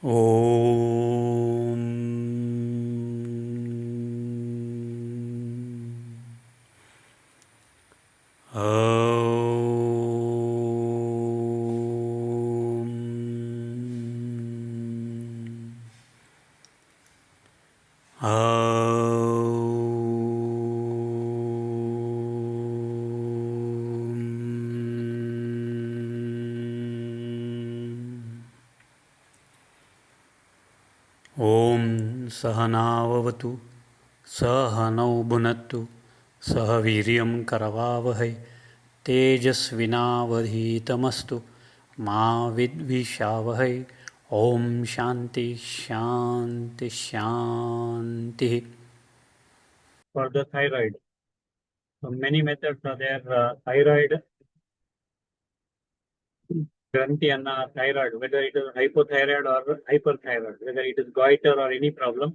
ಓಂ ಓಂ ಓಂ ಸಹನಾವವತು ಸಹನೌ ಭುನಕ್ತು ಸಹ ವೀರ್ಯಂ ಕರವಾವಹೈ ತೇಜಸ್ವಿನಾವಧೀತಮಸ್ತು ಮಾ ವಿದ್ವಿಷಾವಹೈ. ಓಂ ಶಾಂತಿ ಶಾಂತಿ ಶಾಂತಿ. For the thyroid, so many methods are there. Thyroid granthi anna thyroid, whether it is hypothyroid or hyperthyroid, whether it is goiter or any problem,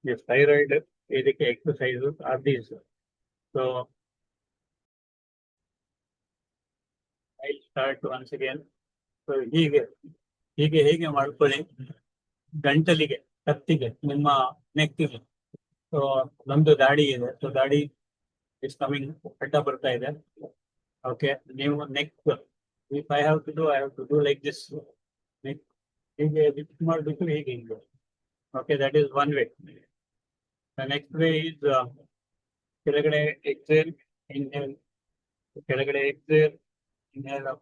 this thyroid edike exercises are these. So I'll start once again. So ಹೀಗೆ ಮಾಡ್ಕೊಳ್ಳಿ. ಗಂಟಲಿಗೆ, ಕತ್ತಿಗೆ, ನಿಮ್ಮ ನೆಕ್ಕಿಗೆ. So ನಮ್ದು ದಾಡಿ ಇದೆ, so Dadi is coming, ಅಡ್ಡ ಬರ್ತಾ ಇದೆ. Okay, ನೀವು neck, if I have to do like this. Neck ಹೀಗೆ lift ಮಾಡ್ಬಿಟ್ಟು ಹೀಗೆ ಹಿಂಗೆ. Okay, that is one way. The next way is ಕೆಳಗಡೆ exhale, inhale, ಕೆಳಗಡೆ exhale, inhale up,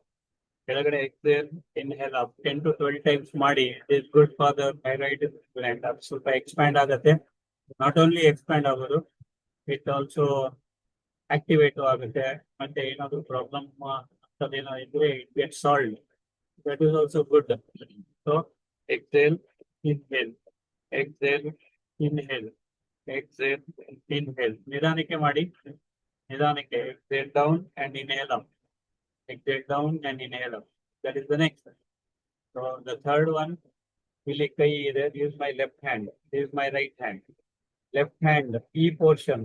ಕೆಳಗಡೆ exhale, inhale up. 10 to 12 times ಮಾಡಿ. It is good for the thyroid gland. ಅದು ಸ್ವಲ್ಪ ಎಕ್ಸ್ಪ್ಯಾಂಡ್ ಆಗುತ್ತೆ. ನಾಟ್ ಓನ್ಲಿ ಎಕ್ಸ್ಪ್ಯಾಂಡ್ ಆಗೋದು, ಇಟ್ ಆಲ್ಸೋ ಆಕ್ಟಿವೇಟ್ ಆಗುತ್ತೆ. ಮತ್ತೆ ಏನಾದ್ರು ಪ್ರಾಬ್ಲಮ್ ಅಂತದೇನೋ ಇದ್ರೆ it get solve. That is also good. So exhale, inhale, exhale, inhale, exhale, inhale. ನಿಧಾನಕ್ಕೆ ಮಾಡಿ, ನಿಧಾನಕ್ಕೆ. Exhale down and inhale up. Exhale down and inhale up. That is the next. So the third one, ಇಲ್ಲಿ ಕೈ ಇದೆ. This is my left hand. This is my right hand. Left hand, ಈ portion,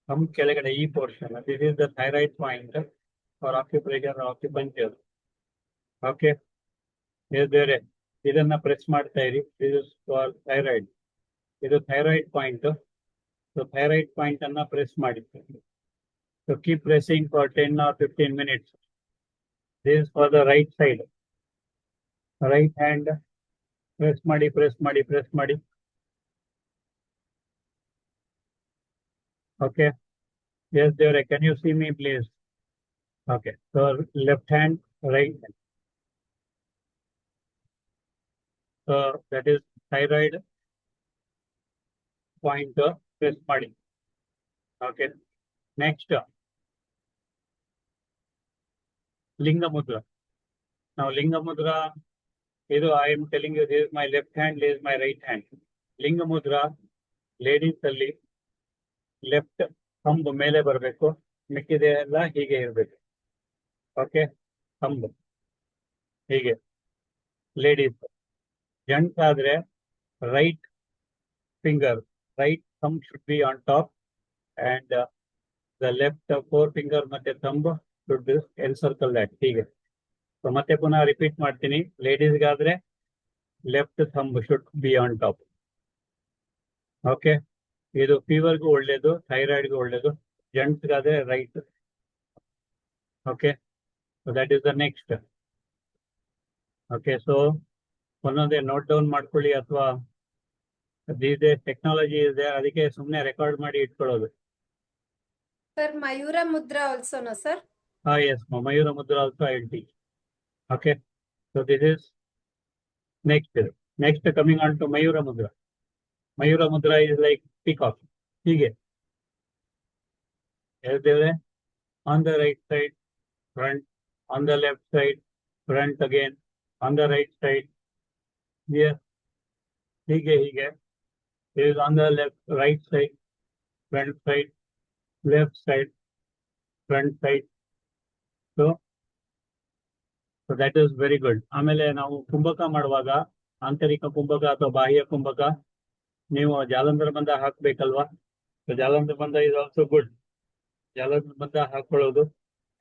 thumb ಕೆಳಗಡೆ ಈ portion. This is the thyroid point for acupressure or acupuncture. Okay, ಬೇರೆ ಇದನ್ನ press ಮಾಡ್ತಾ ಇರಿ. ಇದು ಥೈರಾಯ್ಡ್, ಇದು thyroid point. So thyroid point ಅನ್ನ ಪ್ರೆಸ್ ಮಾಡಿ. So keep pressing for 10 or 15 minutes. This for the right side. Right hand press ಮಾಡಿ, press ಮಾಡಿ, ಪ್ರೆಸ್ ಮಾಡಿ. ಓಕೆ, ಎಸ್ ದೇವ್ರೆ, can U C me please? Okay, so left hand, right hand. So that is thyroid point, press ಮಾಡಿ. Okay, next ಲಿಂಗ ಮುದ್ರ. ನಾವು ಲಿಂಗ ಮುದ್ರ, ಇದು I am telling you, this is my left hand, this is my right hand. Linga mudra ladies ಅಲ್ಲಿ left thumb ಮೇಲೆ ಬರಬೇಕು, ಮಿಕ್ಕಿದೆ ಎಲ್ಲ ಹೀಗೆ ಇರಬೇಕು. ಓಕೆ, ಥಂಬ್ ಹೀಗೆ ಲೇಡೀಸ್. ಜೆಂಟ್ಸ್ ಆದ್ರೆ right finger, right thumb should be on top and the left four finger ಮತ್ತೆ ಥಂಬ್ ಶುಡ್ ಎನ್ಸರ್ಕಲ್ ದಟ್, ಹೀಗೆ. ಸೊ ಮತ್ತೆ ಪುನಃ ರಿಪೀಟ್ ಮಾಡ್ತೀನಿ. ಲೇಡೀಸ್ಗಾದ್ರೆ left thumb should be on top. Okay, ಇದು ಫೀವರ್ಗೂ ಒಳ್ಳೇದು, ಥೈರಾಯ್ಡ್ಗೂ ಒಳ್ಳೇದು. ಜೆಂಟ್ಸ್ಗಾದ್ರೆ right. Okay, so that is the next. Okay, so ಒಂದೊಂದೇ ನೋಟ್ ಡೌನ್ ಮಾಡ್ಕೊಳ್ಳಿ, ಅಥವಾ ಇದೇ ಟೆಕ್ನಾಲಜಿ ಇದೆ, ಅದಕ್ಕೆ ಸುಮ್ಮನೆ ರೆಕಾರ್ಡ್ ಮಾಡಿ ಇಟ್ಕೊಳ್ಳೋದು. Sir, Mayura Mudra also, no, sir? Yes, Mayura Mudra also I will teach. Okay, so this is next. Next, coming on to Mayura Mudra. Mayura Mudra is like peacock. ಹೀಗೆ ಹೇಳ್ತೇವೆ. On the right side, front. On the left side, front again. On the right side, here. ಹೀಗೆ ಹೀಗೆ. It is on the left, right side, front side, left side, front side. So that is very good. ಆಮೇಲೆ ನಾವು ಕುಂಭಕ ಮಾಡುವಾಗ, ಆಂತರಿಕ ಕುಂಭಕ ಅಥವಾ ಬಾಹ್ಯ ಕುಂಭಕ, ನೀವು ಜಾಲಂಧರ ಬಂಧ ಹಾಕ್ಬೇಕಲ್ವಾ? ಸೊ ಜಾಲಂಧರ ಬಂಧ ಇಸ್ ಆಲ್ಸೋ ಗುಡ್. ಜಾಲಂಧರ ಬಂಧ ಹಾಕೊಳ್ಳೋದು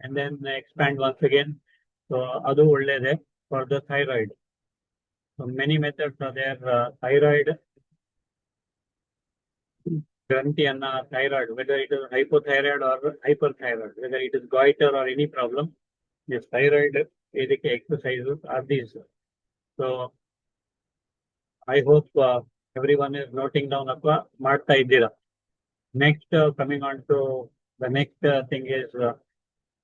and then expand once again. So ಅದು ಒಳ್ಳೇದೆ for the thyroid. So many methods are there. Thyroid, Granthi and thyroid, whether it is hypothyroid or hyperthyroid, whether it is goiter or any problem, this thyroid exercises are these. So I hope everyone is noting down ಅಥವಾ ಮಾಡ್ತಾ ಇದ್ದೀರಾ. Next, coming on to the next thing is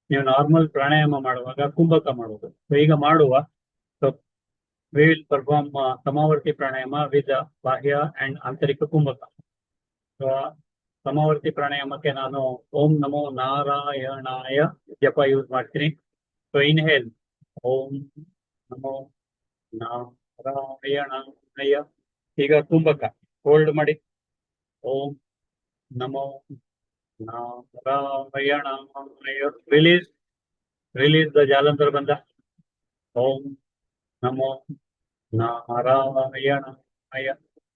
ನೀವು normal ಪ್ರಾಣಾಯಾಮ ಮಾಡುವಾಗ ಕುಂಭಕ ಮಾಡುವುದು. So ಈಗ ಮಾಡುವ so we will perform ಸಮಾವರ್ತಿ pranayama with ಬಾಹ್ಯ and ಆಂತರಿಕ ಕುಂಭಕ. So ಸಮಾವರ್ತಿ ಪ್ರಾಣಾಯಾಮಕ್ಕೆ ನಾನು ಓಂ ನಮೋ ನಾರಾಯಣಾಯ ಜಪ ಯೂಸ್ ಮಾಡ್ತೀನಿ. ಸೊ ಇನ್ಹೇಲ್ ಓಂ ನಮೋ ನಾರಾಯಣಾಯ. ಈಗ ಕುಂಭಕ ಹೋಲ್ಡ್ ಮಾಡಿ. ಓಂ ನಮೋ ನಾರಾಯಣಾಯ. ರಿಲೀಸ್ ದ ಜಾಲಂಧರ ಬಂಧ. ಓಂ ನಮೋ ನಾರಾಯಣಾಯ.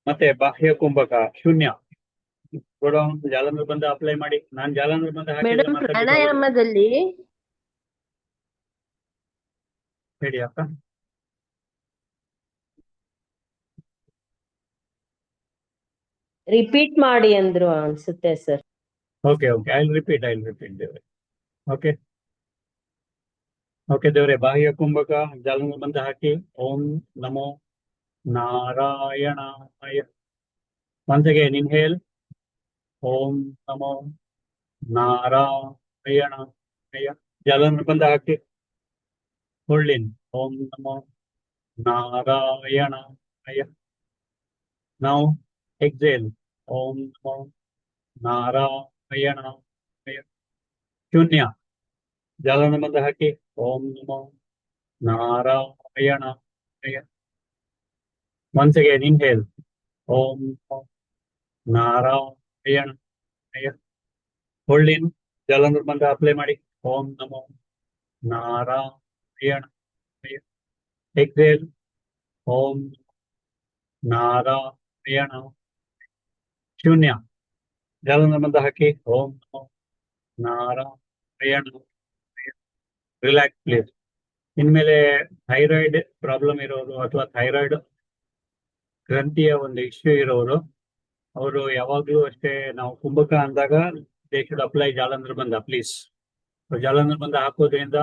ಮತ್ತೆ ಬಾಹ್ಯ ಕುಂಭಕ ಶೂನ್ಯ. ಜಾಲಂಧರ ಬಂಧ ಅಪ್ಲೈ ಮಾಡಿ. ನಾನು ಜಾಲಂಧರ ಬಂಧ ಮೇಡಮ್ ಪ್ರಾಣಾಯಾಮದಲ್ಲಿ ಹೇಳಿ ಅಕ್ಕ. ರಿಪೀಟ್ ಮಾಡಿ ಅಂದ್ರು ಅನ್ಸುತ್ತೆ ಸರ್. ಓಕೆ ಐ ರಿಪೀಟ್ ದೇವ್ರೆ. ಓಕೆ ದೇವ್ರೆ, ಬಾಹ್ಯ ಕುಂಭಕ ಜಾಲಂಧರ ಬಂಧ ಹಾಕಿ. ಓಂ ನಮೋ ನಾರಾಯಣಾಯ. once again inhale. ಓಂ ನಮೋ ನಾರಾಯಣಾಯ. ಜಾಲಂಧರ ಬಂಧ ಹಾಕಿ. ಹೋಲ್ಡ್ ಇನ್. ಓಂ ನಮೋ ನಾರಾಯಣಾಯ. Now exhale. ಓಂ ನಮೋ ನಾರಾಯಣಾಯ. ಶೂನ್ಯ. ಜಾಲಂಧರ ಬಂಧ ಹಾಕಿ. ಓಂ ನಮೋ ನಾರಾಯಣಾಯ. once again inhale. ಓಂ ನಮೋ ನಾರಾಯಣಾಯ. ಹೋಲ್ಡ್ ಇನ್. ಜಾಲಂಧರ ಬಂಧ ಅಪ್ಲೈ ಮಾಡಿ. ಓಂ ನಮೋ ನಾರಾಯಣಾಯ. ಎಕ್ಸೇಲ್. ಓಂ ನಾರಾಯಣ. ಶೂನ್ಯ. ಜಾಲಂಧರ ಬಂಧ ಹಾಕಿ. ಓಂ ನಮೋ ನಾರಾಯಣ. Relax please. ಇನ್ಮೇಲೆ ಥೈರಾಯ್ಡ್ ಪ್ರಾಬ್ಲಮ್ ಇರೋರು ಅಥವಾ ಥೈರಾಯ್ಡ್ ಗ್ರಂಥಿಯ ಒಂದು ಇಶ್ಯೂ ಇರೋರು ಅವರು ಯಾವಾಗ್ಲೂ ಅಷ್ಟೇ ನಾವು ಕುಂಭಕ ಅಂದಾಗ ದೇ ಶುಡ್ ಅಪ್ಲೈ ಜಾಲಂಧರ ಬಂಧ ಪ್ಲೀಸ್. ಜಾಲಂಧರ ಬಂಧ ಹಾಕೋದ್ರಿಂದ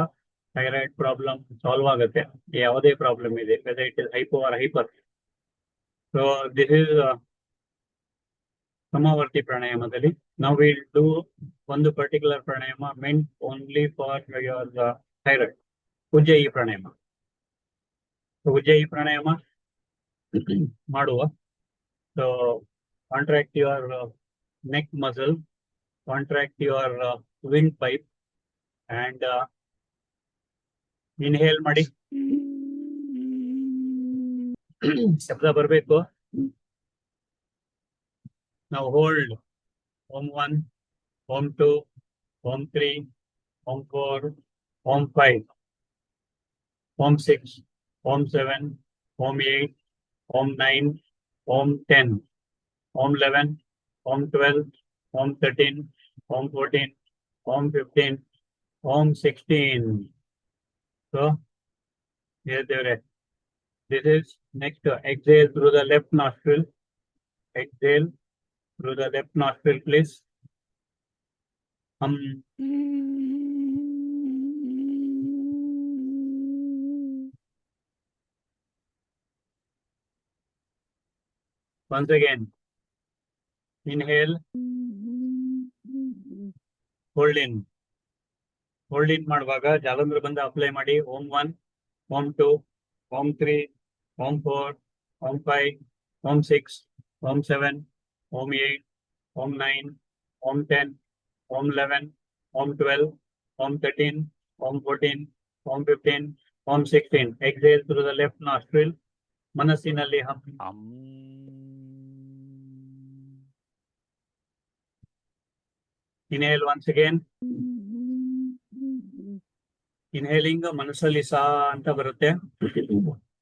ಥೈರಾಯ್ಡ್ ಪ್ರಾಬ್ಲಮ್ ಸಾಲ್ವ್ ಆಗುತ್ತೆ. ಯಾವುದೇ ಪ್ರಾಬ್ಲಮ್ ಇದೆ, whether it is hypo or hyper. So this is Samavritti ಪ್ರಾಣಾಯಾಮದಲ್ಲಿ ನಾವು ವಿಲ್ ಡೂ ಒಂದು particular pranayama meant only for your thyroid. Ujjayi pranayama. Ujjayi pranayama ಮಾಡುವ. So contract your neck muscle, contract your windpipe and inhale ಮಾಡಿ. ಶಬ್ದ ಬರಬೇಕು. ನಾವು hold. Om 1, Om 2, Om 3, Om 4, Om 5, Om 6, Om 7, Om 8, Om 9, Om 10, Om 11, Om 12, Om 13, Om 14, Om 15, Om 16. So, here there. This is next. Exhale through the left nostril. Exhale through the left nostril, please. Once again. Inhale. Hold in. Hold in ಮಾಡುವಾಗ ಜಾಲಂಧರ ಬಂಧ apply ಮಾಡಿ. ಓಂ 1, ಓಂ 2, ಓಂ 3, ಓಂ 4, ಓಂ 5, ಓಂ 6, ಓಂ 7, ಓಂ 8, ಓಂ 9, ಓಂ 10, ಓಂ 11, ಓಂ 12, ಓಂ 13, ಓಂ 14, ಓಂ 15, ಓಂ 16. Exhale through the left nostril. ಮನಸ್ಸಿನಲ್ಲಿ Inhale once again. Inhaling ಮನಸ್ಸಲ್ಲಿ ಸಾ ಅಂತ ಬರುತ್ತೆ.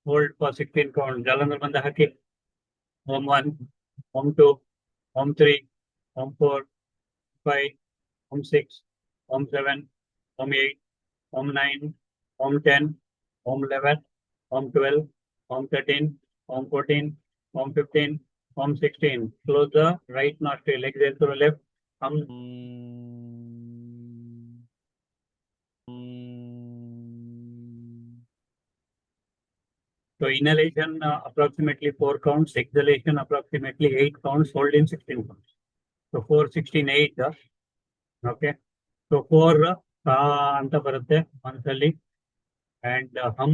Hold for 16 count. ಜಾಲಂಧರ bandha ಹಾಕಿ. ಓಂ 1, ಓಂ 2, ಓಂ 3, ಓಂ 4, 5, ಓಂ 6, ಓಂ 7, ಓಂ 8, ಓಂ 9, ಓಂ 10, ಓಂ 11, ಓಂ 12, Om 13, Om 14, Om 15, Om 16. Close the right nostril. Exhale to the left. Hum. So inhalation approximately 4 counts, exhalation approximately 8 counts, hold in 16 counts. So 4, 16, 8. Okay. So 4 anta barutte oncealli and hum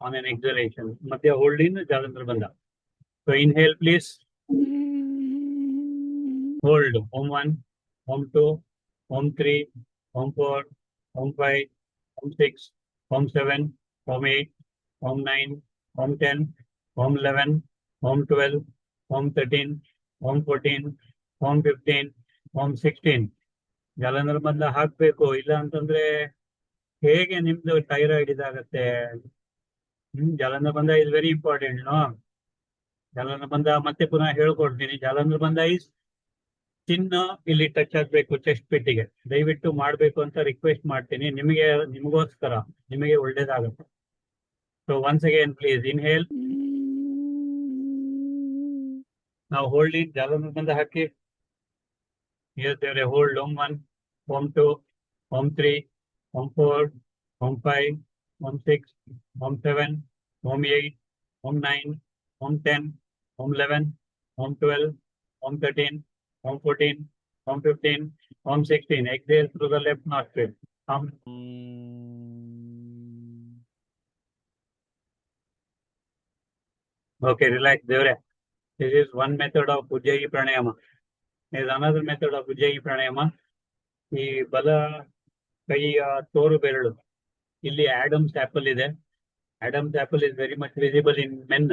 on an exhalation. Madhya hold in Jalandhar Bandha. So inhale please. Hold. Om 1, Om 2, Om 3, Om 4, Om 5, Om 6, Om 7, Om 8, Om 9, Om 10, Om 11, Om 12, Om 13, Om 14, Om 15, Om 16. Jalandhara ಬಂದ ಹಾಕ್ಬೇಕು, ಇಲ್ಲ ಅಂತಂದ್ರೆ ಹೇಗೆ ನಿಮ್ದು thyroid ಇದಾಗತ್ತೆ. ಜಲಂಧರ ಬಂದ is very important. Jalandhara ಬಂದ ಮತ್ತೆ ಪುನಃ ಹೇಳ್ಕೊಡ್ತೀನಿ. ಜಲಂಧರ ಬಂದ ಇಸ್ ಚಿನ್ನ ಇಲ್ಲಿ ಟಚ್ ಆಗ್ಬೇಕು ಚೆಸ್ಟ್ ಪೆಟ್ಟಿಗೆ. ದಯವಿಟ್ಟು ಮಾಡ್ಬೇಕು ಅಂತ ರಿಕ್ವೆಸ್ಟ್ ಮಾಡ್ತೀನಿ. ನಿಮಗೋಸ್ಕರ, ನಿಮಗೆ ಒಳ್ಳೇದಾಗುತ್ತೆ. So once again please inhale. ನಾವು ಹೋಲ್ಡ್ ಇನ್ ಜಲಂಧರ ಬಂದ ಹಾಕಿ. Yes, there are hold Om 1, Om 2, Om 3, Om 4, Om 5, Om 6, Om 7, Om 8, Om 9, Om 10, Om 11, Om 12, Om 13, Om 14, Om 15, Om 16. Exhale through the left nostril. Hum. Okay, relax, Devre. This is one method of Ujjayi Pranayama. There is another method of Ujjayi Pranayama. ಈ ಬಲ ಕೈಯ ತೋರು ಬೆರಳು ಇಲ್ಲಿ Adam's apple ಇದೆ. Adams apple is very much visible in men.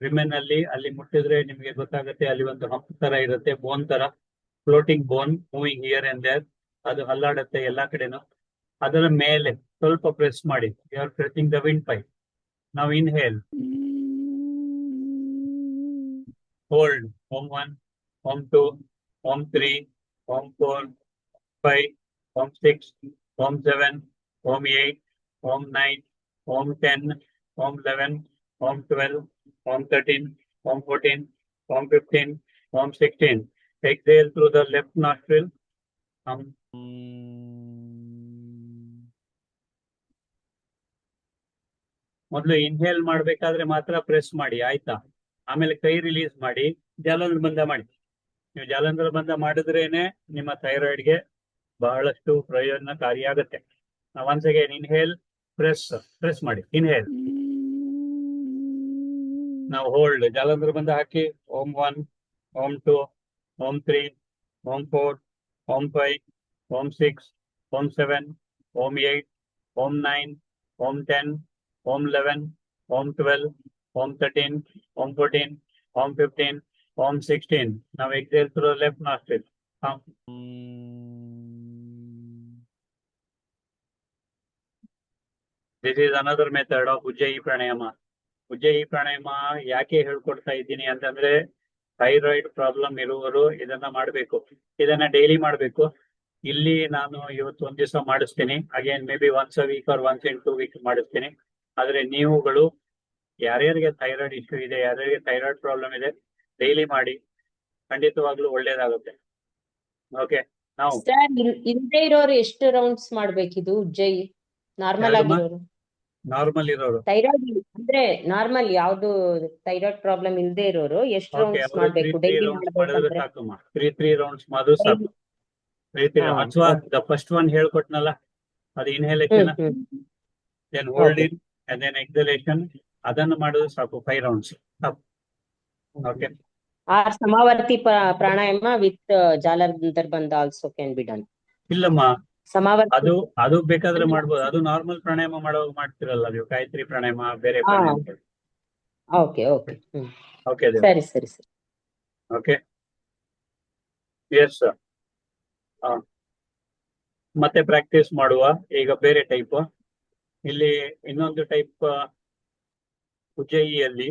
Women ಅಲ್ಲಿ ಮುಟ್ಟಿದ್ರೆ ನಿಮಗೆ ಗೊತ್ತಾಗುತ್ತೆ. ಅಲ್ಲಿ ಒಂದು ಹಂಪ್ ತರ ಇರುತ್ತೆ, ಬೋನ್ ತರ, floating bone moving here and there. ಅದು ಹಲ್ಲಾಡುತ್ತೆ ಎಲ್ಲಾ ಕಡೆನು. ಅದರ ಮೇಲೆ ಸ್ವಲ್ಪ ಪ್ರೆಸ್ ಮಾಡಿ. You are pressing the windpipe. ನಾವು inhale. Hold. Om 1, Om 2, Om 3, Om 4, 5, Om 6, Om 7, Om 8, Om 9, Om 10, Om 11, Om 12, Om 13, Om 14, Om 15, Om 16. Exhale through the left nostril. ಮೊದಲು ಇನ್ಹೇಲ್ ಮಾಡ್ಬೇಕಾದ್ರೆ ಮಾತ್ರ ಪ್ರೆಸ್ ಮಾಡಿ, ಆಯ್ತಾ? ಆಮೇಲೆ ಕೈ release ಮಾಡಿ ಜಲಂಧರ ಬಂಧ ಮಾಡಿ. ನೀವು ಜಲಂಧರ ಬಂಧ ಮಾಡಿದ್ರೇನೆ ನಿಮ್ಮ ಥೈರಾಯ್ಡ್ಗೆ ಬಹಳಷ್ಟು ಪ್ರಯೋಜನಕಾರಿಯಾಗುತ್ತೆ. ಒನ್ಸ್ ಅಗೇನ್ ಇನ್ಹೇಲ್, ಪ್ರೆಸ್ ಮಾಡಿ. ಇನ್ಹೇಲ್. ನಾವು ಹೋಲ್ಡ್. ಜಲಂಧರ ಬಂಧ ಹಾಕಿ. Om 1, Om 2, Om 3, Om 4, Om 5, Om 6, Om 7, Om 8, Om 9, Om 10, Om 11, Om 12, Om 13, Om 14, Om 15, Om 16. Now exhale through the left nostril. This is another method of Ujjayi Pranayama. Ujjayi Pranayama ಯಾಕೆ ಹೇಳ್ಕೊಡ್ತಾ ಇದ್ದೀನಿ ಅಂತಂದ್ರೆ, thyroid problem ಇರುವವರು ಇದನ್ನ ಮಾಡಬೇಕು. ಇದನ್ನ daily ಮಾಡಬೇಕು. ಇಲ್ಲಿ ನಾನು ಇವತ್ತು ಒಂದ್ ದಿವಸ ಮಾಡಿಸ್ತೀನಿ. Again maybe once a week or once in 2 weeks ಮಾಡಿಸ್ತೀನಿ. ಆದ್ರೆ ನೀವುಗಳು ಯಾರ್ಯಾರಿಗೆ ಥೈರಾಯ್ಡ್ ಇಶ್ಯೂ ಇದೆ, ಯಾರ್ಯಾರಿಗೆ ಥೈರಾಯ್ಡ್ ಪ್ರಾಬ್ಲಮ್ ಇದೆ, ಡೈಲಿ ಮಾಡಿ. ಖಂಡಿತವಾಗ್ಲೂ ಒಳ್ಳೇದಾಗುತ್ತೆ. ಓಕೆ. ನಾವು ಇಲ್ಲದೆ ಇರೋರು ಎಷ್ಟು ರೌಂಡ್ಸ್ ಮಾಡ್ಬೇಕಿದು ಉಜ್ಜಯಿ? ನಾರ್ಮಲ್ ಆಗಿರೋರು, ನಾರ್ಮಲ್ ಇರೋರು, ಥೈರಾಯ್ಡ್ ಅಂದ್ರೆ ನಾರ್ಮಲ್ ಯಾವ್ದು ಥೈರಾಯ್ಡ್ ಪ್ರಾಬ್ಲಮ್ ಇಲ್ಲದೆ ಇರೋರು ಎಷ್ಟು ರೌಂಡ್ಸ್ ಮಾಡ್ಬೇಕು ಡೈಲಿ ಮಾಡಿದ್ರೆ ಸಾಕಮ್ಮ. 3 ರೌಂಡ್ಸ್ ಮಾಡಿದ್ರೆ ಸಾಕು. ಅಥವಾ ದ ಫಸ್ಟ್ ಒನ್ ಹೇಳ್ಕೊಟ್ನಲ್ಲ, ಅದು inhalation, then hold in and then exhalation. ಅದನ್ನು ಮಾಡಿದ್ರೆ ಸಾಕು 5 rounds. Okay. Or Samavritti pranayama with Jalandhar bandha also can be done. ಇಲ್ಲಮ್ಮ, ಸಮಾವರ್ತಿ ಅದು ಬೇಕಾದ್ರೆ ಮಾಡ್ಬೋದು. ಅದು ನಾರ್ಮಲ್ ಪ್ರಾಣಾಯಾಮ ಮಾಡುವಾಗ ಮಾಡ್ತಿರಲ್ಲ ನೀವು, ಗಾಯತ್ರಿ ಪ್ರಾಣಾಯಾಮ ಬೇರೆ ಪ್ರಾಣಾಯಾಮ. ಓಕೆ ಓಕೆ ಓಕೆ ಸರಿ ಸರಿ ಸರಿ. ಓಕೆ. Yes sir. ಮತ್ತೆ ಪ್ರಾಕ್ಟೀಸ್ ಮಾಡುವ. ಈಗ ಬೇರೆ ಟೈಪ್. ಇಲ್ಲಿ ಇನ್ನೊಂದು ಟೈಪ್ ಉಜ್ಜಯಿಯಲ್ಲಿ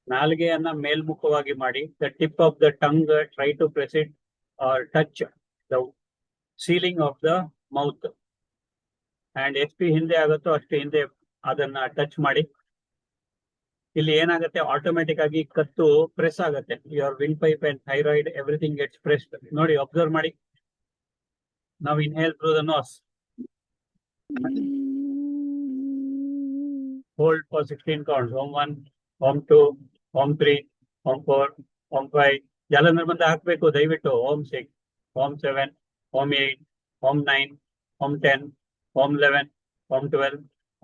ನಾಲಿಗೆಯನ್ನ ಮೇಲ್ಮುಖವಾಗಿ ಮಾಡಿ, the tip of the tongue try to press it or touch the ceiling of the mouth. And ಎಷ್ಟು ಹಿಂದೆ ಆಗುತ್ತೋ ಅಷ್ಟು ಹಿಂದೆ ಅದನ್ನ ಟಚ್ ಮಾಡಿ. ಇಲ್ಲಿ ಏನಾಗುತ್ತೆ ಆಟೋಮೆಟಿಕ್ ಆಗಿ ಕತ್ತು ಪ್ರೆಸ್ ಆಗುತ್ತೆ. Your windpipe and thyroid everything gets pressed. ನೋಡಿ ಅಬ್ಸರ್ವ್ ಮಾಡಿ. ನಾವು inhale through the nose. Hold for 16 counts. Om 1, Om 2, Om 3, Om 4, Om 5. ಜಾಲಂಧರ್ ಬಂದ ಹಾಕ್ಬೇಕು ದಯವಿಟ್ಟು. Om 6, Om 7, Om 8, Om 9, Om 10, Om 11, Om 12,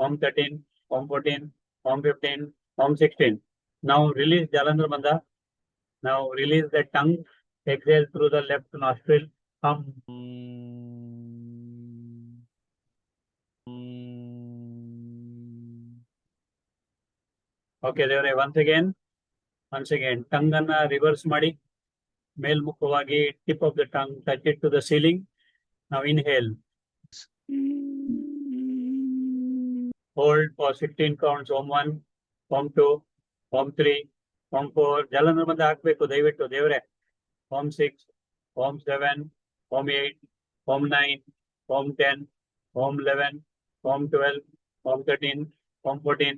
Om 13, Om 14, Om 15, Om 16. Now release Jalandhar Bandha. Now release the tongue. Exhale through the left nostril. Hum. Okay, ದೇವರೇ, once again, tongue ಅನ್ನ reverse ಮಾಡಿ ಮೇಲ್ಮುಖವಾಗಿ tip of the tongue touch it to the ceiling. Now inhale. Hold for 16 counts. Om 1, Om 2, Om 3, Om 4. ಜಾಲಂಧರ್ ಬಂದ ಹಾಕ್ಬೇಕು ದಯವಿಟ್ಟು ದೇವರೇ. Om 6, Om 7, Om 8, Om 9, Om 10, Om 11, Om 12, Om 13, Om 14,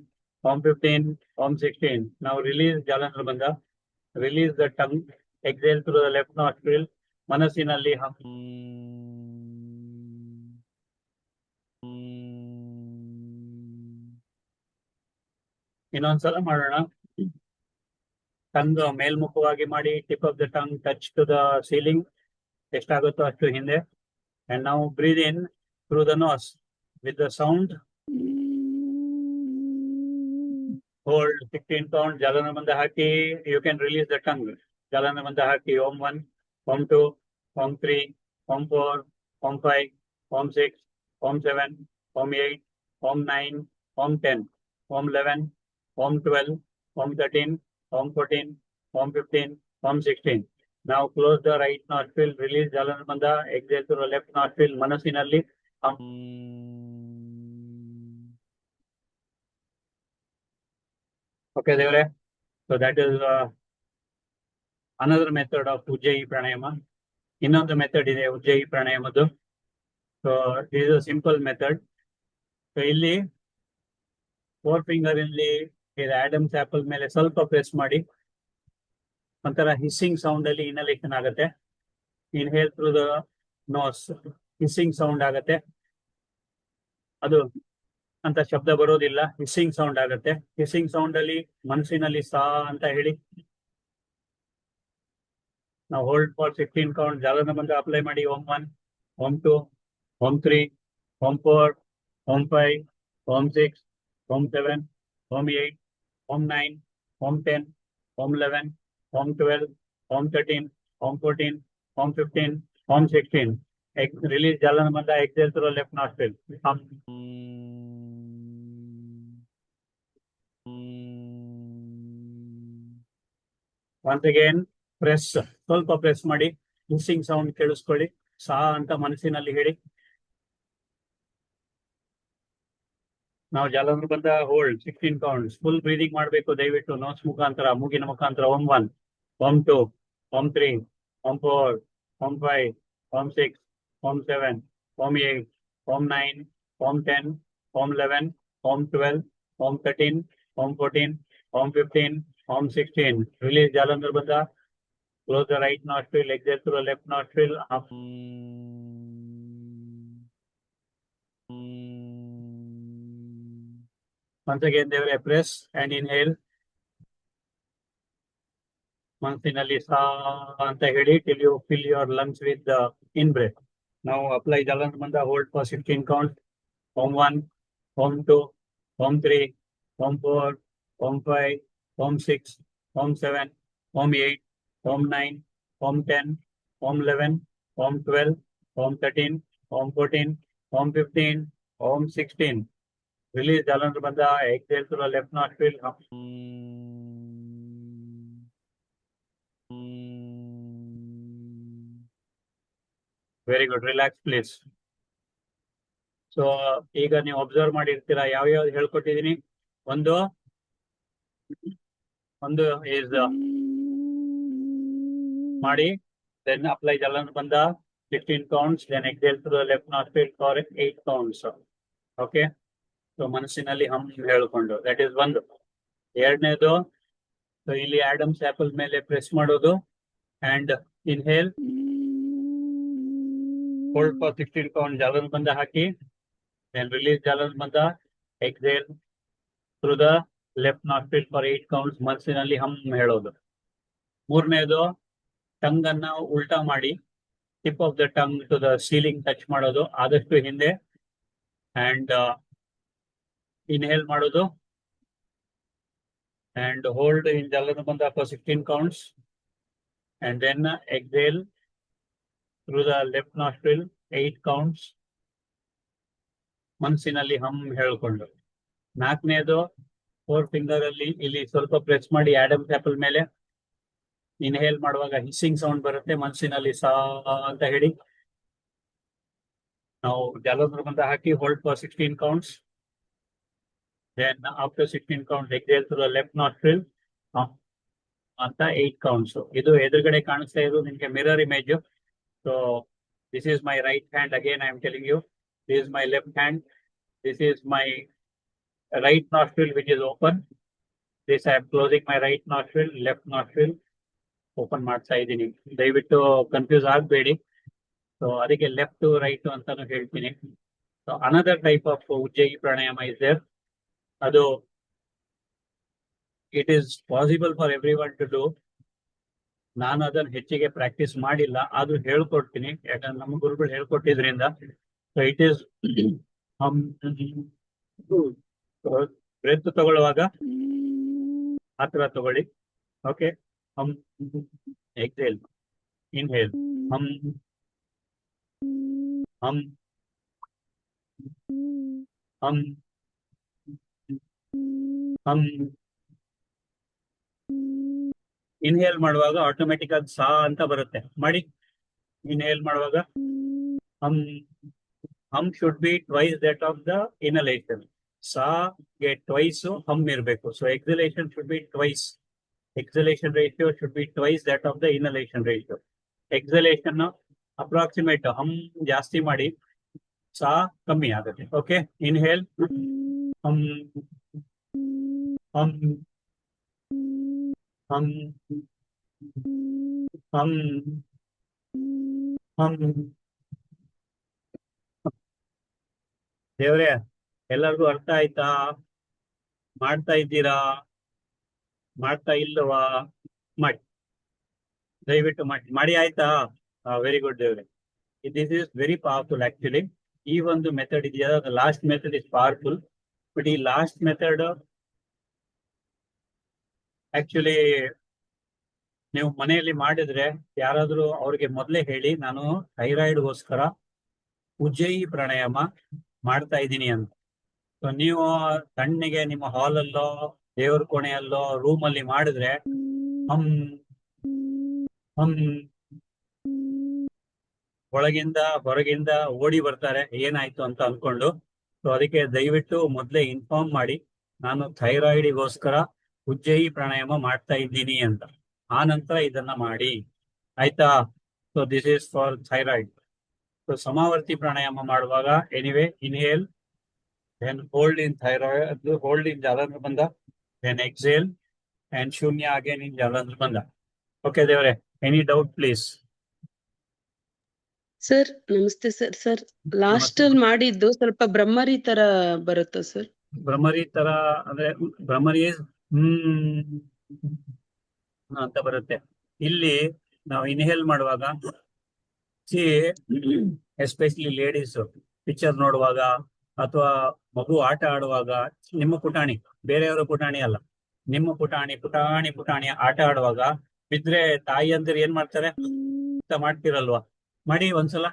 Om 15, Om 16. Now release Jalandhar Bandha. Release the tongue. Exhale through the left nostril. Manasinalli hum. ಇನ್ನೊಂದ್ಸಲ ಮಾಡೋಣ. Tongue ಮೇಲ್ಮುಖವಾಗಿ ಮಾಡಿ tip of the tongue touch to the ceiling. ಎಷ್ಟಾಗುತ್ತೋ ಅಷ್ಟು ಹಿಂದೆ. And now breathe in through the nose with the sound. Hold 16 count. Jalandhar Bandha haki. You can release the tongue. Jalandhar Bandha haki. Om 1, Om 2, Om 3, Om 4, Om 5, Om 6, Om 7, Om 8, Om 9, Om 10, Om 11, Om 12, Om 13, Om 14, Om 15, Om 16. Now close the right nostril. Release Jalandhar Bandha. Exhale through the left nostril. Manasinalli hum. Okay, Devare. So that is another method of Ujjayi Pranayama. Innೊಂದು method ಇದೆ ಉಜ್ಜಯಿ ಪ್ರಾಣಾಯಾಮದ್ದು. So this is a simple method. So ಇಲ್ಲಿ 4 finger ಇಲ್ಲಿ Adam's apple ಮೇಲೆ ಸ್ವಲ್ಪ press ಮಾಡಿ ಒಂಥರ hissing sound ಅಲ್ಲಿ ಇನ್ಹಲೇಷನ್ ಆಗುತ್ತೆ. Inhale through the nose hissing sound ಆಗುತ್ತೆ. ಅದು ಅಂತ ಶಬ್ದ ಬರೋದಿಲ್ಲ, ಹಿಸ್ಸಿಂಗ್ ಸೌಂಡ್ ಆಗುತ್ತೆ. ಹಿಸ್ಸಿಂಗ್ ಸೌಂಡ್ ಅಲ್ಲಿ ಮನಸ್ಸಿನಲ್ಲಿ ಸಾ ಅಂತ ಹೇಳಿ. ನಾವು ಹೋಲ್ಡ್ ಫಾರ್ 16 ಕೌಂಟ್. ಜಾಲಂಧರ್ ಬಂದ ಅಪ್ಲೈ ಮಾಡಿ. Om 1, Om 2, Om 3, Om 4, Om 5, Om 6, Om 7, Om 8, Om 9, Om 10, Om 11, Om 12, Om 13, Om 14, Om 15, Om 16. Release Jalandhar Bandha. Exhale through the left nostril. Hum. Once again, press. ಸ್ವಲ್ಪ press ಮಾಡಿ hissing sound ಕೇಳಿಸ್ಕೊಳ್ಳಿ. ಸಾ ಅಂತ ಮನಸ್ಸಿನಲ್ಲಿ ಹೇಳಿ. ನಾವು ಜಾಲಂಧರ್ ಬಂದ hold 16 counts. Full breathing ಮಾಡಬೇಕು ದಯವಿಟ್ಟು. ನೋಸ್ ಮುಖಾಂತರ, ಮೂಗಿನ ಮುಖಾಂತರ. Om 1, Om 2, Om 3, Om 4, Om 5, Om 6, Om 7, Om 8, Om 9, Om 10, Om 11, Om 12, Om 13, Om 14, Om 15, Om 16. Release Jalandhar Bandha. Close the right nostril. Exhale through the left nostril. Once again, they will press and inhale. Manasinalli sa anta hedi till you fill your lungs with the in breath. Now apply Jalandhar Bandha. Hold for 16 count. Om 1, Om 2, Om 3, Om 4, Om 5, Om 6, Om 7, Om 8, Om 9, Om 10, Om 11, Om 12, Om 13, Om 14, Om 15, Om 16. Release Jalandhar Bandha. Exhale through the left nostril. Very good. Relax, please. So ಈಗ ನೀವು observe ಮಾಡಿರ್ತೀರಾ ಯಾವ್ಯಾವ್ದು ಹೇಳ್ಕೊಟ್ಟಿದೀನಿ. ಒಂದು is ಮಾಡಿ, then apply Jalandhar Bandha 16 counts, then exhale through the left nostril for 8 counts. Okay, so ಮನಸ್ಸಿನಲ್ಲಿ ಹಮ್ ಹೇಳ್ಕೊಂಡು, that is ಒಂದು. ಎರಡನೇದು ಇಲ್ಲಿ ಆಡಮ್ಸ್ ಆಪಲ್ ಮೇಲೆ ಪ್ರೆಸ್ ಮಾಡೋದು and inhale hold for 16 count Jalandhar ಹಾಕಿ then release Jalandhar exhale through the left nostril for 8 counts ಮನಸ್ಸಿನಲ್ಲಿ ಹಮ್ ಹೇಳೋದು. ಮೂರನೇದು ಟಂಗ್ ಅನ್ನ ಉಲ್ಟಾ ಮಾಡಿ tip of the tongue to the ceiling touch ಮಾಡೋದು, ಆದಷ್ಟು ಹಿಂದೆ ಅಂಡ್ ಇನ್ಹೇಲ್ ಮಾಡೋದು and hold in Jalanabandha for 16 counts and then exhale through the left nostril 8 counts ಮನಸ್ಸಿನಲ್ಲಿ ಹಮ್ ಹೇಳ್ಕೊಂಡು. ನಾಲ್ಕನೇದು 4 ಫಿಂಗರ್ ಅಲ್ಲಿ ಇಲ್ಲಿ ಸ್ವಲ್ಪ ಪ್ರೆಸ್ ಮಾಡಿ ಆಡಮ್ಸ್ ಆಪಲ್ ಮೇಲೆ ಇನ್ಹೇಲ್ ಮಾಡುವಾಗ ಹಿಸ್ಸಿಂಗ್ ಸೌಂಡ್ ಬರುತ್ತೆ, ಮನಸ್ಸಿನಲ್ಲಿ ಸಾ ಅಂತ ಹೇಳಿ ನಾವು ಜಾಲಂಧರ್ ಹಾಕಿ hold for 16 counts. Then after 16 counts, exhale through the left nostril ಅಂತ 8 counts. ಇದು ಎದುರುಗಡೆ ಕಾಣಿಸ್ತಾ ಇರೋದು ನಿಮಗೆ mirror image. So this is my right hand, again I am telling you, this is my left hand, this is my right nostril which is open, this I am closing my right nostril, left nostril open ಮಾಡ್ತಾ ಇದ್ದೀನಿ. ದಯವಿಟ್ಟು confuse ಆಗಬೇಡಿ. So ಅದಕ್ಕೆ left right ಅಂತಾನು ಹೇಳ್ತೀನಿ. So another type of Ujjayi pranayama is there. ಅದು it is possible for everyone to do. ನಾನು ಅದನ್ನು ಹೆಚ್ಚಿಗೆ ಪ್ರಾಕ್ಟೀಸ್ ಮಾಡಿಲ್ಲ, ಆದ್ರೂ ಹೇಳ್ಕೊಡ್ತೀನಿ ಯಾಕಂದ್ರೆ ನಮ್ಮ ಗುರುಗಳು ಹೇಳ್ಕೊಟ್ಟಿದ್ರಿಂದ. ಸೊ ಇಟ್ ಈಸ್ ಬ್ರೆತ್ ತಗೊಳ್ಳುವಾಗ ಆ ಥರ ತಗೊಳ್ಳಿ. Okay, hum exhale, inhale, hum hum hum hum. Inhale ಮಾಡುವಾಗ ಆಟೋಮೆಟಿಕ್ ಆಗಿ ಸಾ ಅಂತ ಬರುತ್ತೆ, ಮಾಡಿ. ಇನ್ಹೇಲ್ ಮಾಡುವಾಗ hum hum should be twice that of the inhalation. ಸಾ ಗೆ ಟ್ವೈಸ್ ಹಮ್ ಇರಬೇಕು. So exhalation should be twice. Exhalation ratio should be twice that of the inhalation ratio. Exhalation approximate, hum ಜಾಸ್ತಿ ಮಾಡಿ, ಸಾ ಕಮ್ಮಿ ಆಗುತ್ತೆ. Okay, inhale hum hum hum hum ಹಮ್. ದೇವ್ರೆ, ಎಲ್ಲರಿಗೂ ಅರ್ಥ ಆಯ್ತಾ? ಮಾಡ್ತಾ ಇದ್ದೀರಾ? ಮಾಡ್ತಾ ಇಲ್ಲವಾ? ಮಾಡಿ, ದಯವಿಟ್ಟು ಮಾಡಿ ಆಯ್ತಾ? ವೆರಿ ಗುಡ್ ದೇವ್ರೆ. This is very powerful actually. ಈ ಒಂದು ಮೆಥಡ್ ಇದೆಯಲ್ಲ, last method is powerful. But ಈ ಲಾಸ್ಟ್ ಮೆಥಡ್ ಆಕ್ಚುಲಿ ನೀವು ಮನೆಯಲ್ಲಿ ಮಾಡಿದ್ರೆ ಯಾರಾದ್ರೂ ಅವ್ರಿಗೆ ಮೊದಲೇ ಹೇಳಿ, ನಾನು ಥೈರಾಯ್ಡ್ಗೋಸ್ಕರ ಉಜ್ಜಯಿ ಪ್ರಾಣಾಯಾಮ ಮಾಡ್ತಾ ಇದ್ದೀನಿ ಅಂತ. ಸೊ ನೀವು ತಣ್ಣಗೆ ನಿಮ್ಮ ಹಾಲಲ್ಲೋ ದೇವ್ರ ಕೋಣೆಯಲ್ಲೋ ರೂಮಲ್ಲಿ ಮಾಡಿದ್ರೆ ಹಮ್ ಹಮ್ ಒಳಗಿಂದ ಹೊರಗಿಂದ ಓಡಿ ಬರ್ತಾರೆ ಏನಾಯ್ತು ಅಂತ ಅನ್ಕೊಂಡು. ಸೊ ಅದಕ್ಕೆ ದಯವಿಟ್ಟು ಮೊದಲೇ ಇನ್ಫಾರ್ಮ್ ಮಾಡಿ, ನಾನು ಥೈರಾಯ್ಡ್ಗೋಸ್ಕರ ಉಜ್ಜಯಿ ಪ್ರಾಣಾಯಾಮ ಮಾಡ್ತಾ ಇದ್ದೀನಿ ಅಂತ. ಆ ನಂತರ ಇದನ್ನ ಮಾಡಿ, ಆಯ್ತಾ? So this is for thyroid. So Samavritti pranayama ಮಾಡುವಾಗ anyway inhale, then hold in thyroid, hold in Jalandhar, then exhale and Shunya again in Jalandhar. Okay, Devare, any doubt please? Sir ನಮಸ್ತೆ ಸರ್. ಸರ್ ಲಾಸ್ಟ್ ಅಲ್ಲಿ ಮಾಡಿದ್ದು ಸ್ವಲ್ಪ ಬ್ರಹ್ಮರಿ ತರ ಬರುತ್ತಾ sir? ಬ್ರಹ್ಮರಿ ತರ ಅಂದ್ರೆ ಬ್ರಹ್ಮರಿ ಅಂತ ಬರುತ್ತೆ. ಇಲ್ಲಿ ನಾವು ಇನ್ಹೇಲ್ ಮಾಡುವಾಗ ಎಸ್ಪೆಷಲಿ ಲೇಡೀಸ್ ಪಿಕ್ಚರ್ ನೋಡುವಾಗ ಅಥವಾ ಮಗು ಆಟ ಆಡುವಾಗ, ನಿಮ್ಮ ಪುಟಾಣಿ, ಬೇರೆಯವರ ಪುಟಾಣಿ ಅಲ್ಲ, ನಿಮ್ಮ ಪುಟಾಣಿ ಪುಟಾಣಿ ಪುಟಾಣಿ ಆಟ ಆಡುವಾಗ ಬಿದ್ರೆ ತಾಯಿ ಅಂದ್ರೆ ಏನ್ ಮಾಡ್ತಾರೆ ಅಂತ ಮಾಡ್ತಿರಲ್ವಾ? ಮಾಡಿ ಒಂದ್ಸಲ,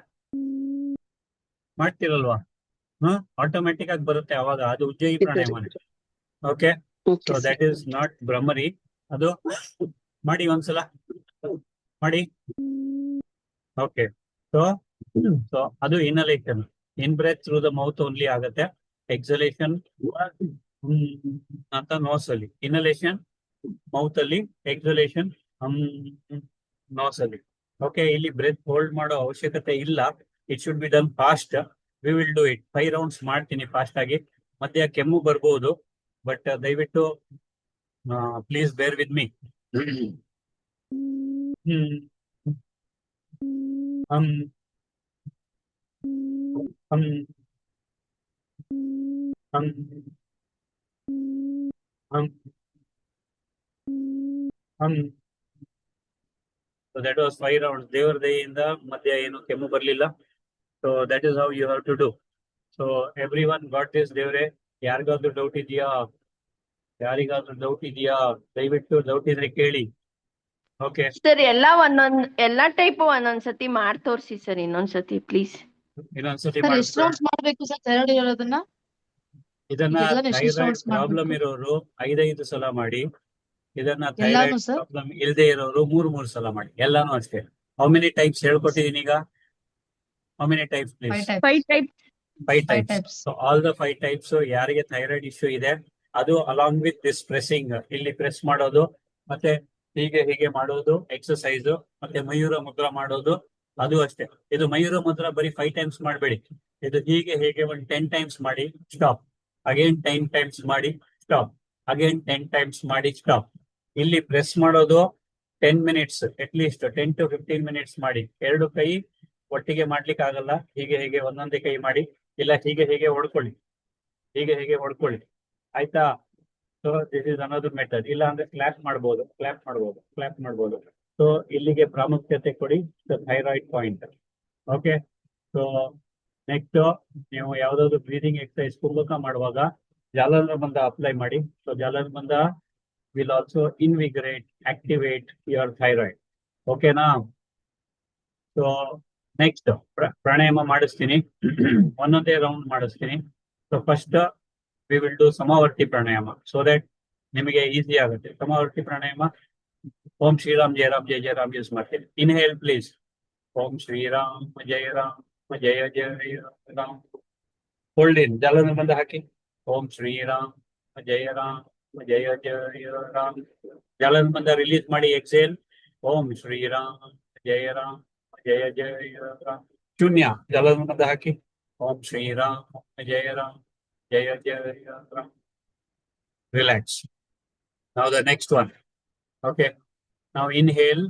ಮಾಡ್ತಿರಲ್ವಾ? ಆಟೋಮೆಟಿಕ್ ಆಗಿ ಬರುತ್ತೆ ಅವಾಗ. ಅದು Ujjayi pranayama. Okay, so that is not Bhramari. ಅದು ಮಾಡಿ ಒಂದ್ಸಲ, ಮಾಡಿ. ಓಕೆ, ಸೊ ಅದು inhalation. In breath through the mouth only ಆಗುತ್ತೆ. ಎಕ್ಸಲೇಷನ್ ಅಂತ ನೋಸ್ ಅಲ್ಲಿ, ಇನ್ಹಲೇಷನ್ ಮೌತ್ ಅಲ್ಲಿ, ಎಕ್ಸಲೇಷನ್ ನೋಸ್ ಅಲ್ಲಿ. ಓಕೆ, ಇಲ್ಲಿ ಬ್ರೆತ್ ಹೋಲ್ಡ್ ಮಾಡೋ ಅವಶ್ಯಕತೆ ಇಲ್ಲ. It should be done fast. We will do it. 5 rounds ಮಾಡ್ತೀನಿ ಫಾಸ್ಟ್ ಆಗಿ. ಮಧ್ಯ ಕೆಮ್ಮು ಬರ್ಬೋದು, ಬಟ್ ದಯವಿಟ್ಟು Please bear with me. Hum, hum, hum, hum, hum. So that was 5 rounds. ದೇವರ ದಯೆಯಿಂದ ಮಧ್ಯ ಏನು ಕೆಮ್ಮು ಬರ್ಲಿಲ್ಲ. So that is how you have to do. So everyone got this. ದೇವ್ರೆ ಯಾರಿಗಾದ್ರೂ ಡೌಟ್ ಇದೆಯಾ? ದಯವಿಟ್ಟು ಡೌಟ್ ಇದ್ರೆ ಕೇಳಿ. ಓಕೆ, ಸರ್ ಎಲ್ಲಾ ಟೈಪ್ ಒಂದೊಂದ್ಸತಿ ಮಾಡಿ ತೋರಿಸಿ ಸರ್, ಇನ್ನೊಂದ್ಸತಿ ಪ್ಲೀಸ್. ಇನ್ನೊಂದ್ಸತಿ ಸರ್ ಎಷ್ಟು ರೌಂಡ್ಸ್ ಮಾಡ್ಬೇಕು ಸರ್ ಥೈರಾಯ್ಡ್ ಹೇಳೋದನ್ನ? ಇದನ್ನ ಇದೆಲ್ಲ ಎಷ್ಟು ಥೈರಾಯ್ಡ್ rounds ಪ್ರಾಬ್ಲಮ್ ಮಾಡ್ಬೇಕು? ಇರೋರು 5 ಸಲ ಮಾಡಿ. ಇದನ್ನ ಎಲ್ಲಾನು ಥೈರಾಯ್ಡ್ sir? ಪ್ರಾಬ್ಲಮ್ ಇಲ್ಲದೆ ಇರೋರು 3 ಸಲ ಮಾಡಿ. ಎಲ್ಲಾನು ಅಷ್ಟೇ. ಹೌ ಮೆನಿ ಟೈಪ್ಸ್ ಹೇಳ್ಕೊಟ್ಟಿದೀನಿ ಈಗ? How many types please? 5 type. 5 Five types. types. So all the 5 types. ಯಾರಿಗೆ ಥೈರಾಯ್ಡ್ ಇಶ್ಯೂ ಇದೆ ಅದು ಅಲಾಂಗ್ ವಿತ್ ದಿಸ್ ಪ್ರೆಸ್ಸಿಂಗ್, ಇಲ್ಲಿ ಪ್ರೆಸ್ ಮಾಡೋದು, ಮತ್ತೆ ಹೀಗೆ ಮಾಡೋದು ಎಕ್ಸರ್ಸೈಸ್, ಮತ್ತೆ ಮಯೂರ ಮುದ್ರ ಮಾಡೋದು ಅದು ಅಷ್ಟೇ. ಇದು ಮಯೂರ ಮುದ್ರ ಬರೀ 5 ಟೈಮ್ಸ್ ಮಾಡಬೇಡಿ. ಇದು ಹೀಗೆ ಒಂದು 10 ಟೈಮ್ಸ್ ಮಾಡಿ ಸ್ಟಾಪ್, ಅಗೇನ್ 10 ಟೈಮ್ಸ್ ಮಾಡಿ ಸ್ಟಾಪ್, ಅಗೇನ್ 10 ಟೈಮ್ಸ್ ಮಾಡಿ ಸ್ಟಾಪ್. ಇಲ್ಲಿ ಪ್ರೆಸ್ ಮಾಡೋದು 10 minutes, at least 10 to 15 minutes ಮಾಡಿ. 2 ಕೈ ಒಟ್ಟಿಗೆ ಮಾಡ್ಲಿಕ್ಕೆ ಆಗಲ್ಲ, ಹೀಗೆ ಒಂದೊಂದೇ ಕೈ ಮಾಡಿ, ಇಲ್ಲ ಹೀಗೆ ಹೊಡ್ಕೊಳ್ಳಿ, ಹೀಗೆ ಹೊಡ್ಕೊಳ್ಳಿ, ಆಯ್ತಾ? So this is another method. ಇಲ್ಲ ಅಂದ್ರೆ ಕ್ಲಾಪ್ ಮಾಡ್ಬೋದು. ಸೊ ಇಲ್ಲಿಗೆ ಪ್ರಾಮುಖ್ಯತೆ ಕೊಡಿ thyroid point. Okay, so next ನೀವು ಯಾವ್ದಾದ್ರು ಬ್ರೀದಿಂಗ್ ಎಕ್ಸರ್ಸೈಸ್ ಕುಂಭಕ ಮಾಡುವಾಗ ಜಾಲಂಧ್ರಬಂಧ ಅಪ್ಲೈ ಮಾಡಿ. So Jalandhrabandha will also activate your thyroid. ಓಕೆನಾ? ಸೊ ನೆಕ್ಸ್ಟ್ ಪ್ರಾಣಾಯಾಮ ಮಾಡಿಸ್ತೀನಿ, ಒಂದೊಂದೇ ರೌಂಡ್ ಮಾಡಿಸ್ತೀನಿ. So first we will do Samavritti pranayama, so that ನಿಮಗೆ ಈಸಿ ಆಗುತ್ತೆ. ಸಮಾವರ್ತಿ ಪ್ರಾಣಾಯಾಮ ಓಂ ಶ್ರೀರಾಮ್ ಜಯ ರಾಮ್ ಜಯ ಜಯ ರಾಮ್ ಯೂಸ್ ಮಾಡ್ತೀನಿ. Inhale please. ಓಂ ಶ್ರೀರಾಮ್ ಜಯ ರಾಮ್ ಜಯ ಜಯ ರಾಮ್. ಹೋಲ್ಡ್ ಇನ್, ಜಾಲಂಧ್ರಬಂಧ ಹಾಕಿ. ಓಂ ಶ್ರೀರಾಮ್ ಜಯ ರಾಮ್ ಜಯ ಜಯ ರಾಮ್. ಜಾಲಂಧ್ರಬಂಧ ರಿಲೀಸ್ ಮಾಡಿ. ಎಕ್ಸೇಲ್. ಓಂ ಶ್ರೀರಾಮ್ ಜಯ ರಾಮ್ ಜಯ ಜಯ ರಾಮ್. ಶೂನ್ಯ, ಜಾಲಂಧ್ರಬಂಧ ಹಾಕಿ. ಓಂ ಶ್ರೀರಾಮ್ ಜಯ ರಾಮ್ ಜಯ ಜಯ Ram. Relax. Now the next one. Okay. Now inhale.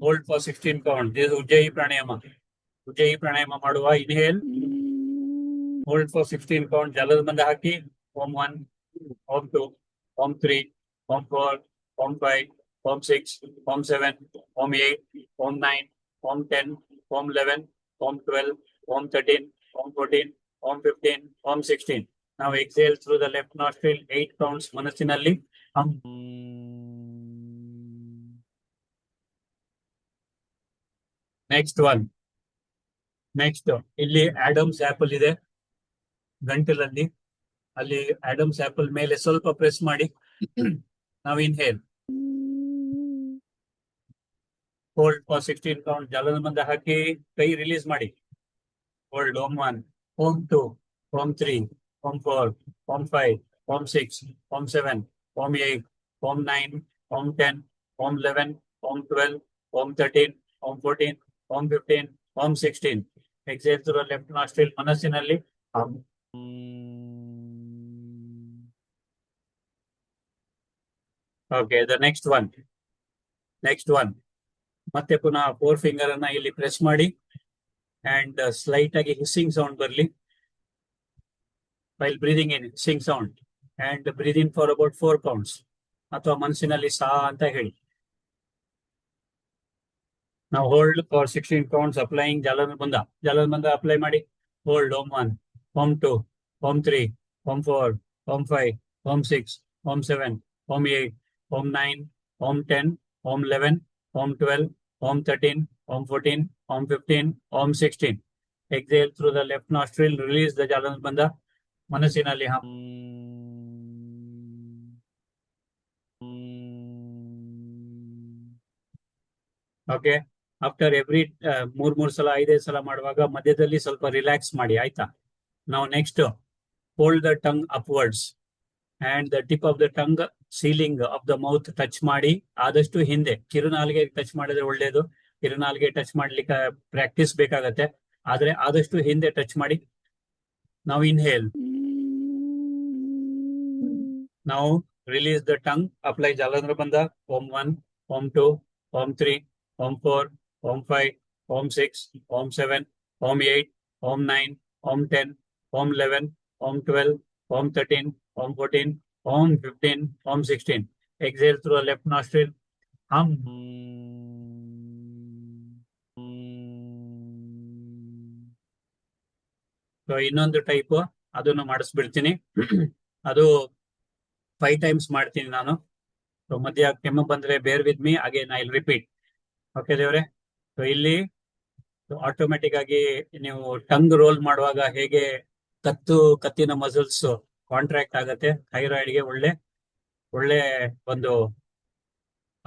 Hold for 16 count. This is Ujjayi pranayama ಮಾಡುವ. Inhale. Hold for 16 count. Jalandhrabandha ಹಾಕಿ. Om 1, Om 2, Om 3, Om 4, Om 5, Om 6, Om 7, Om 8, Om 9, Om 10, Om 11, Om 12, Om 13, Om 14, Om 15, Om 16. Now exhale through the left nostril 8 counts ಮನಸ್ಸಿನಲ್ಲಿ. Next ಇಲ್ಲಿ Adam's apple ಇದೆ ಗಂಟಲಲ್ಲಿ, ಅಲ್ಲಿ Adams apple ಮೇಲೆ ಸ್ವಲ್ಪ press ಮಾಡಿ. ನಾವು inhale. Hold for 16 count. Jalandhrabandha ಹಾಕಿ ಕೈ ರಿಲೀಸ್ ಮಾಡಿ. Hold. Om 1, Om 2, Om 3, Om 4, Om 5, Om 6, Om 7, Om 8, Om 9, Om 10, Om 11, Om 12, Om 13, Om 14, Om 15, Om 16. Exhale through the left nostril ಮನಸ್ಸಿನಲ್ಲಿ. Okay, the next one. ಮತ್ತೆ ಪುನಃ 4 finger ಅನ್ನ ಇಲ್ಲಿ press ಮಾಡಿ and slight ಆಗಿ hissing sound ಬರಲಿ. While breathing in, hissing sound, and breathe in for about 4 counts. ಅಥವಾ ಮನಸ್ಸಿನಲ್ಲಿ ಸಾ ಅಂತ ಹೇಳಿ. Now hold for 16 counts, applying ಜಾಲಂಧ್ರಬಂಧ apply ಮಾಡಿ. Hold. Om 1, Om 2, Om 3, Om 4, Om 5, Om 6, Om 7, Om 8, Om 9, Om 10, Om 11, Om 12, Om 13, Om 14, Om 15, Om 16. Exhale through the left nostril, release the ಜಾಲಂಧ್ರಬಂಧ ಮನಸ್ಸಿನಲ್ಲಿ. Okay, after every 3 ಸಲ 5 ಸಲ ಮಾಡುವಾಗ ಮಧ್ಯದಲ್ಲಿ ಸ್ವಲ್ಪ relax ಮಾಡಿ, ಆಯ್ತಾ? ನಾವು next hold the tongue upwards and the tip of the tongue ceiling of the mouth touch ಮಾಡಿ. ಆದಷ್ಟು ಹಿಂದೆ ಕಿರುನಾಲಿಗೆ ಟಚ್ ಮಾಡಿದ್ರೆ ಒಳ್ಳೇದು. ಕಿರುನಾಲಿಗೆ ಟಚ್ ಮಾಡ್ಲಿಕ್ಕೆ ಪ್ರಾಕ್ಟೀಸ್ ಬೇಕಾಗತ್ತೆ, ಆದ್ರೆ ಆದಷ್ಟು ಹಿಂದೆ ಟಚ್ ಮಾಡಿ. ನಾವು inhale. Now release the tongue. Apply Jalandhara Bandha. Om 1, Om 2, Om 3, Om 4, Om 5, Om 6, Om 7, Om 8, Om 9, Om 10, Om 11, Om 12, Om 13, Om 14, Om 15, Om 16. Exhale through a left nostril. Hum. So ಇನ್ನೊಂದು type ಅದನ್ನು ಮಾಡಿಸ್ಬಿಡ್ತೀನಿ. ಅದು 5 times ಮಾಡ್ತೀನಿ ನಾನು. So ಮಧ್ಯ ಕೆಮ್ಮು ಬಂದ್ರೆ ಬೇರ್ with me, again I will repeat. Okay ದೇವ್ರೆ. ಸೊ ಇಲ್ಲಿ ಆಟೋಮೆಟಿಕ್ ಆಗಿ ನೀವು ಟಂಗ್ ರೋಲ್ ಮಾಡುವಾಗ ಹೇಗೆ ಕತ್ತಿನ ಮಸಲ್ಸ್ ಕಾಂಟ್ರಾಕ್ಟ್ ಆಗತ್ತೆ, ಥೈರಾಯ್ಡ್ಗೆ ಒಳ್ಳೆ ಒಂದು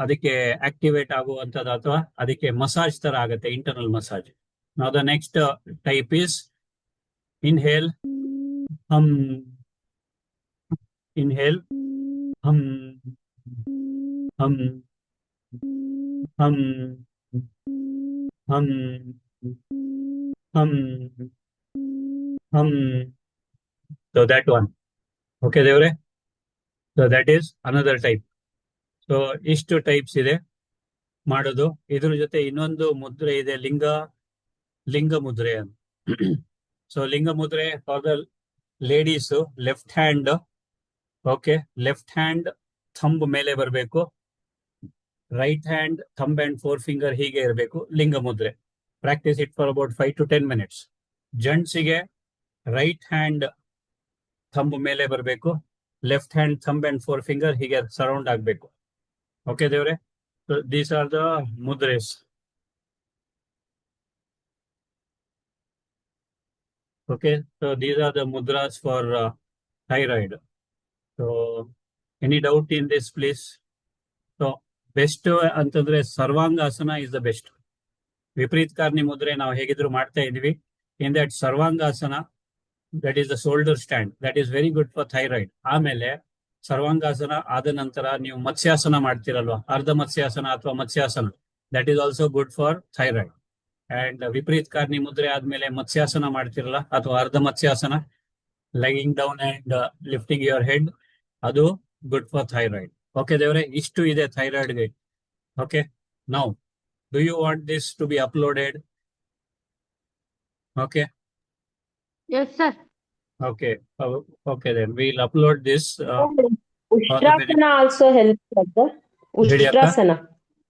ಅದಕ್ಕೆ ಆಕ್ಟಿವೇಟ್ ಆಗುವಂಥದ್ದು ಅಥವಾ ಅದಕ್ಕೆ ಮಸಾಜ್ ತರ ಆಗತ್ತೆ, ಇಂಟರ್ನಲ್ ಮಸಾಜ್. ನಾವು the next type is inhale hum, inhale hum hum hum hum hum hum. So that one. Okay devre. So that is another type. So ಇಷ್ಟು ಟೈಪ್ಸ್ ಇದೆ ಮಾಡೋದು. ಇದ್ರ ಜೊತೆ ಇನ್ನೊಂದು ಮುದ್ರೆ ಇದೆ, ಲಿಂಗ ಮುದ್ರೆ ಅಂತ. ಸೊ ಲಿಂಗ ಮುದ್ರೆ for the ladies, left hand. Okay, left hand thumb ಮೇಲೆ ಬರಬೇಕು, right hand thumb and 4 finger ಹೀಗೆ ಇರಬೇಕು. ಲಿಂಗ ಮುದ್ರೆ. Practice it for about 5 to 10 minutes. ಜೆಂಟ್ಸಿಗೆ ರೈಟ್ ಹ್ಯಾಂಡ್ ಥಂಬ್ ಮೇಲೆ ಬರಬೇಕು, left hand thumb and 4 finger ಹೀಗೆ ಸರೌಂಡ್ ಆಗಬೇಕು. ಓಕೆ ದೇವ್ರೆ. These are the mudras. Okay, so these are the mudras for thyroid. So any doubt in this please? So best ಅಂತಂದ್ರೆ Sarvangasana is the best. Viparita Karani mudra ನಾವು ಹೇಗಿದ್ರು ಮಾಡ್ತಾ ಇದೀವಿ. In that Sarvangasana, that is the shoulder stand, that is very good for thyroid. ಆಮೇಲೆ ಸರ್ವಾಂಗಾಸನ ಆದ ನಂತರ ನೀವು ಮತ್ಸ್ಯಾಸನ ಮಾಡ್ತಿರಲ್ವಾ, ಅರ್ಧ ಮತ್ಸ್ಯಾಸನ ಅಥವಾ Matsyasana, that is also good for thyroid. And Viparita Karani mudra ಆದ್ಮೇಲೆ ಮತ್ಸ್ಯಾಸನ ಮಾಡ್ತಿರಲ್ಲ ಅಥವಾ Ardha Matsyasana, lying down and lifting your head, ಅದು ಗುಡ್ ಫಾರ್ ಥೈರಾಯ್ಡ್. ಓಕೆ ದೇವ್ರೆ, ಇಷ್ಟು ಇದೆ ಥೈರಾಯ್ಡ್ಗೆ. Okay, now do you want this to be uploaded? Okay. Yes, sir. Okay. Okay, then we'll upload this. Ustrasana also help ಅದ. ಉಷ್ಟ್ರಾಸನ,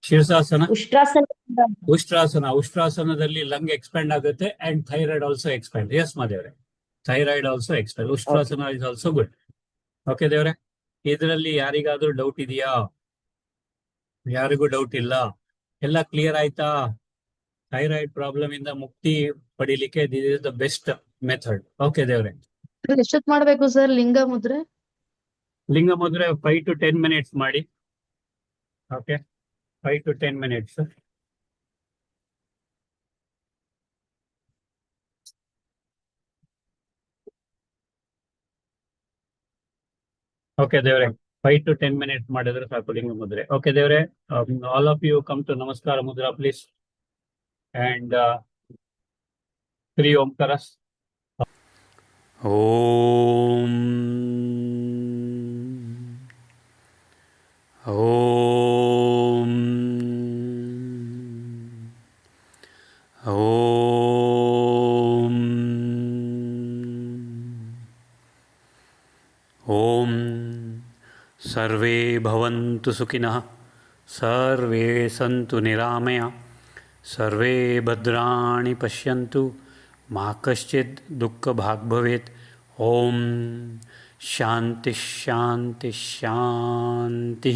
ಶಿರ್ಷಾಸನ, ಉಷ್ಟ್ರಾಸನ. ಉಷ್ಟ್ರಾಸನದಲ್ಲಿ ಲಂಗ್ ಎಕ್ಸ್ಪ್ಯಾಂಡ್ ಆಗುತ್ತೆ and thyroid also expand. Yes ಮಾದೇವ್ರೆ, thyroid also expand. Ustrasana is also good. Okay ದೇವ್ರೆ, ಇದರಲ್ಲಿ ಯಾರಿಗಾದ್ರೂ doubt ಇದೆಯಾ? ಯಾರಿಗೂ doubt ಇಲ್ಲ? ಎಲ್ಲ ಕ್ಲಿಯರ್ ಆಯ್ತಾ? ಥೈರಾಯ್ಡ್ ಪ್ರಾಬ್ಲಮ್ ಇಂದ ಮುಕ್ತಿ ಪಡಿಲಿಕ್ಕೆ this is the best method. Okay ದೇವ್ರೆ. ಎಷ್ಟೊತ್ ಮಾಡ್ಬೇಕು ಸರ್ ಲಿಂಗ ಮುದ್ರೆ? ಲಿಂಗ ಮುದ್ರೆ 5 to 10 minutes ಮಾಡಿ. Okay, 5 to 10 minutes. ಓಕೆ ದೇವ್ರೆ, 5 to 10 minutes ಮಾಡಿದ್ರೆ ಸಾಕು ಲಿಂಗ ಮುದ್ರೆ. ಓಕೆ ದೇವ್ರೆ, all of you come to ನಮಸ್ಕಾರ ಮುದ್ರಾ ಪ್ಲೀಸ್. ಅಂಡ್ 3 ಓಂಕಾರಸ್. ಓಂ ಓಂ ಓಂ ಓಂ. ಸರ್ವೇ ಭವಂತು ಸುಖಿನಃ, ಸರ್ವೇ ಸಂತು ನಿರಾಮಯ, ಸರ್ವೇ ಭದ್ರಾಣಿ ಪಶ್ಯಂತು, ಮಾ ಕಶ್ಚಿತ್ ದುಃಖ ಭಾಗ್ ಭವೇತ್. ಓಂ ಶಾಂತಿ ಶಾಂತಿ ಶಾಂತಿ.